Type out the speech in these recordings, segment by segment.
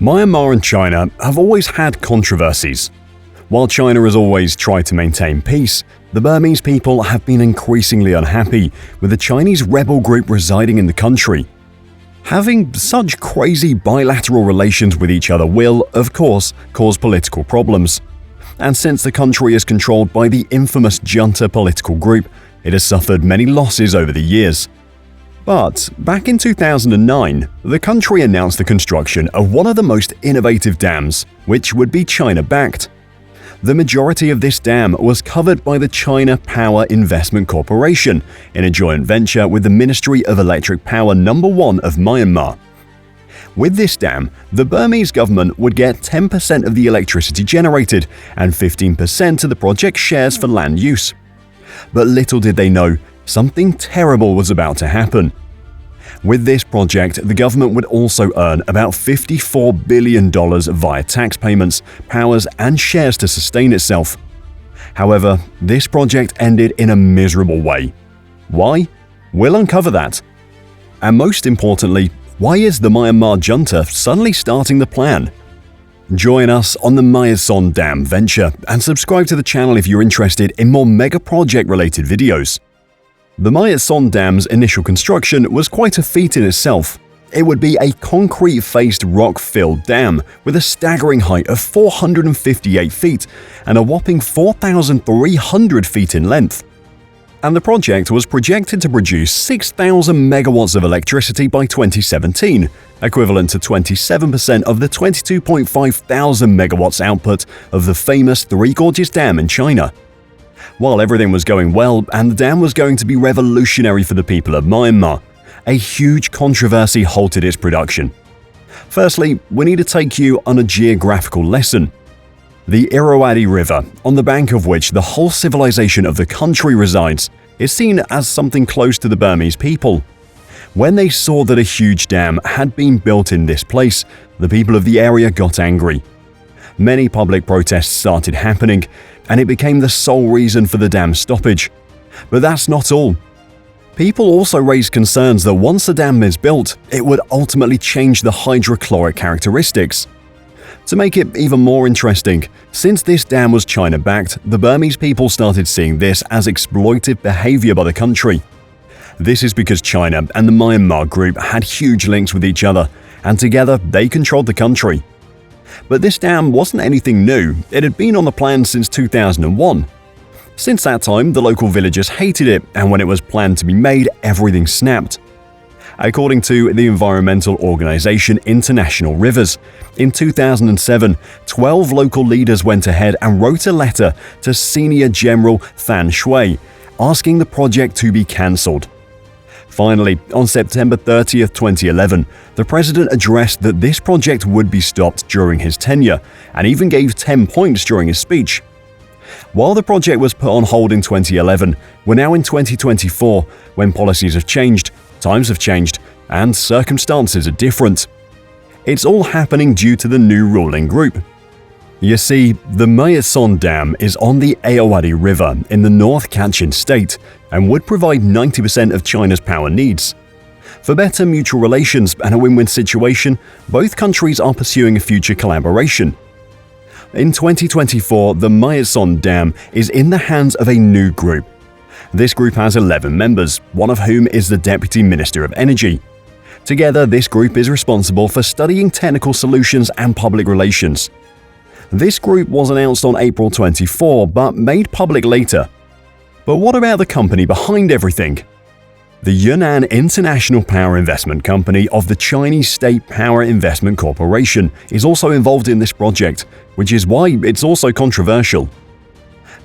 Myanmar and China have always had controversies. While China has always tried to maintain peace, the Burmese people have been increasingly unhappy with the Chinese rebel group residing in the country. Having such crazy bilateral relations with each other will, of course, cause political problems. And since the country is controlled by the infamous Junta political group, it has suffered many losses over the years. But back in 2009, the country announced the construction of one of the most innovative dams, which would be China-backed. The majority of this dam was covered by the China Power Investment Corporation in a joint venture with the Ministry of Electric Power No. 1 of Myanmar. With this dam, the Burmese government would get 10% of the electricity generated and 15% of the project's shares for land use. But little did they know, something terrible was about to happen. With this project, the government would also earn about $54 billion via tax payments, powers, and shares to sustain itself. However, this project ended in a miserable way. Why? We'll uncover that. And most importantly, why is the Myanmar Junta suddenly starting the plan? Join us on the Myitsone Dam venture and subscribe to the channel if you're interested in more mega project related videos. The Myitsone Dam's initial construction was quite a feat in itself. It would be a concrete-faced rock-filled dam with a staggering height of 458 feet and a whopping 4,300 feet in length. And the project was projected to produce 6,000 megawatts of electricity by 2017, equivalent to 27% of the 22.5 thousand megawatts output of the famous Three Gorges Dam in China. While everything was going well and the dam was going to be revolutionary for the people of Myanmar, a huge controversy halted its production. Firstly, we need to take you on a geographical lesson. The Irrawaddy River, on the bank of which the whole civilization of the country resides, is seen as something close to the Burmese people. When they saw that a huge dam had been built in this place, the people of the area got angry. Many public protests started happening, and it became the sole reason for the dam's stoppage. But that's not all. People also raised concerns that once the dam is built, it would ultimately change the hydrochloric characteristics. To make it even more interesting, since this dam was China-backed, the Burmese people started seeing this as exploitive behavior by the country. This is because China and the Myanmar group had huge links with each other, and together they controlled the country. But this dam wasn't anything new, it had been on the plan since 2001. Since that time, the local villagers hated it, and when it was planned to be made, everything snapped. According to the environmental organization International Rivers, in 2007, 12 local leaders went ahead and wrote a letter to Senior General Than Shwe, asking the project to be cancelled. Finally, on September 30, 2011, the president addressed that this project would be stopped during his tenure and even gave 10 points during his speech. While the project was put on hold in 2011, we're now in 2024, when policies have changed, times have changed, and circumstances are different. It's all happening due to the new ruling group. You see, the Myitsone Dam is on the Irrawaddy River in the North Kachin state and would provide 90% of China's power needs. For better mutual relations and a win-win situation, both countries are pursuing a future collaboration. In 2024, the Myitsone Dam is in the hands of a new group. This group has 11 members, one of whom is the Deputy Minister of Energy. Together, this group is responsible for studying technical solutions and public relations. This group was announced on April 24 but made public later. But what about the company behind everything? The Yunnan International Power Investment Company of the Chinese State Power Investment Corporation is also involved in this project, which is why it's also controversial.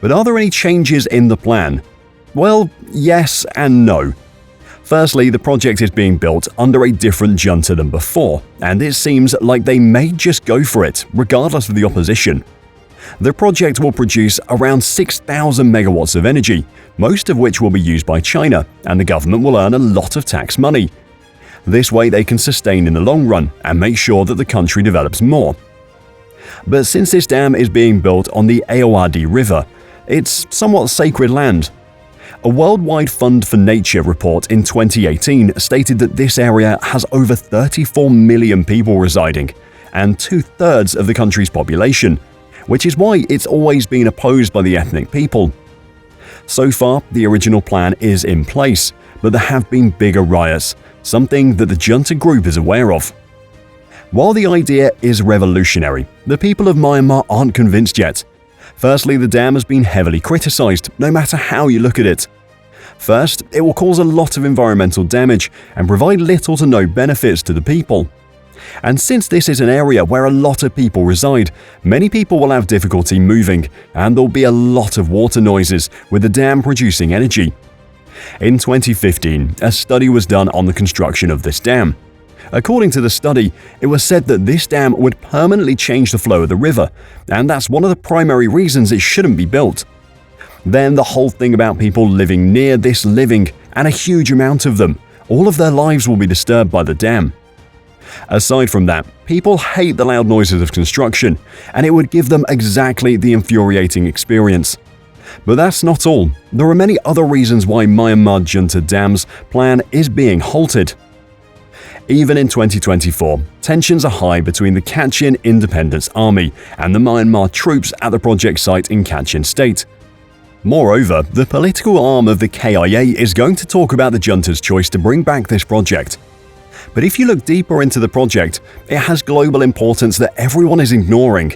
But are there any changes in the plan? Well, yes and no. Firstly, the project is being built under a different junta than before, and it seems like they may just go for it, regardless of the opposition. The project will produce around 6,000 megawatts of energy, most of which will be used by China, and the government will earn a lot of tax money. This way they can sustain in the long run and make sure that the country develops more. But since this dam is being built on the Irrawaddy River, it's somewhat sacred land. A Worldwide Fund for Nature report in 2018 stated that this area has over 34 million people residing, and 2/3 of the country's population, which is why it's always been opposed by the ethnic people. So far, the original plan is in place, but there have been bigger riots, something that the junta group is aware of. While the idea is revolutionary, the people of Myanmar aren't convinced yet. Firstly, the dam has been heavily criticized, no matter how you look at it. First, it will cause a lot of environmental damage and provide little to no benefits to the people. And since this is an area where a lot of people reside, many people will have difficulty moving, and there'll be a lot of water noises with the dam producing energy. In 2015, a study was done on the construction of this dam. According to the study, it was said that this dam would permanently change the flow of the river, and that's one of the primary reasons it shouldn't be built. Then the whole thing about people living near this living, and a huge amount of them, all of their lives will be disturbed by the dam. Aside from that, people hate the loud noises of construction, and it would give them exactly the infuriating experience. But that's not all. There are many other reasons why Myanmar Junta Dam's plan is being halted. Even in 2024, tensions are high between the Kachin Independence Army and the Myanmar troops at the project site in Kachin State. Moreover, the political arm of the KIA is going to talk about the junta's choice to bring back this project. But if you look deeper into the project, it has global importance that everyone is ignoring.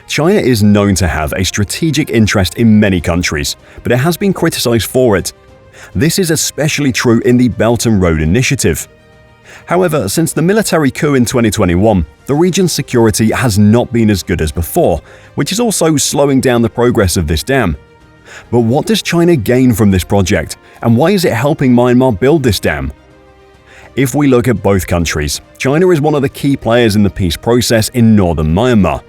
China is known to have a strategic interest in many countries, but it has been criticized for it. This is especially true in the Belt and Road Initiative. However, since the military coup in 2021, the region's security has not been as good as before, which is also slowing down the progress of this dam. But what does China gain from this project, and why is it helping Myanmar build this dam? If we look at both countries, China is one of the key players in the peace process in northern Myanmar.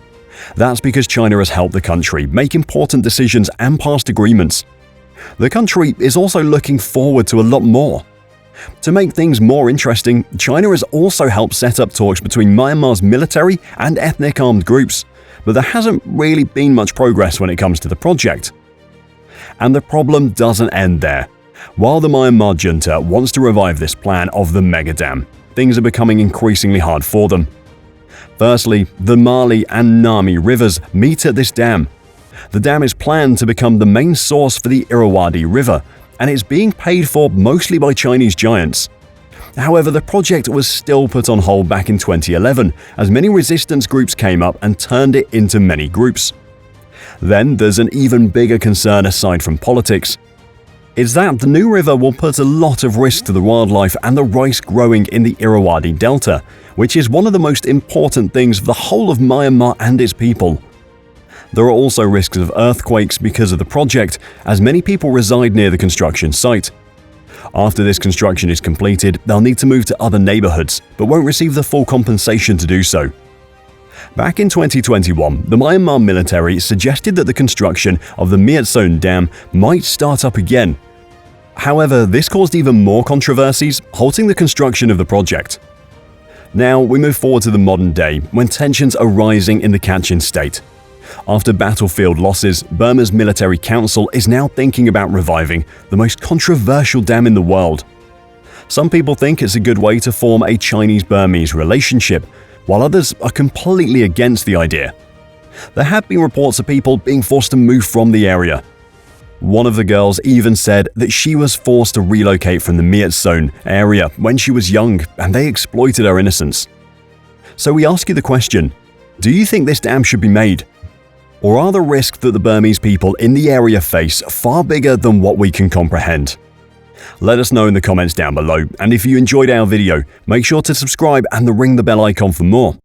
That's because China has helped the country make important decisions and passed agreements. The country is also looking forward to a lot more. To make things more interesting, China has also helped set up talks between Myanmar's military and ethnic armed groups, but there hasn't really been much progress when it comes to the project. And the problem doesn't end there. While the Myanmar junta wants to revive this plan of the mega dam, things are becoming increasingly hard for them. Firstly, the Mali and Nami rivers meet at this dam. The dam is planned to become the main source for the Irrawaddy River, and it's being paid for mostly by Chinese giants. However, the project was still put on hold back in 2011 as many resistance groups came up and turned it into many groups. Then there's an even bigger concern aside from politics. It's that the new river will put a lot of risk to the wildlife and the rice growing in the Irrawaddy Delta, which is one of the most important things for the whole of Myanmar and its people. There are also risks of earthquakes because of the project, as many people reside near the construction site. After this construction is completed, they'll need to move to other neighborhoods, but won't receive the full compensation to do so. Back in 2021, the Myanmar military suggested that the construction of the Myitsone Dam might start up again. However, this caused even more controversies, halting the construction of the project. Now we move forward to the modern day, when tensions are rising in the Kachin state. After battlefield losses, Burma's military council is now thinking about reviving the most controversial dam in the world. Some people think it's a good way to form a Chinese-Burmese relationship, while others are completely against the idea. There have been reports of people being forced to move from the area. One of the girls even said that she was forced to relocate from the Myitsone area when she was young, and they exploited her innocence. So we ask you the question, do you think this dam should be made? Or are the risks that the Burmese people in the area face far bigger than what we can comprehend? Let us know in the comments down below, and if you enjoyed our video, make sure to subscribe and ring the bell icon for more.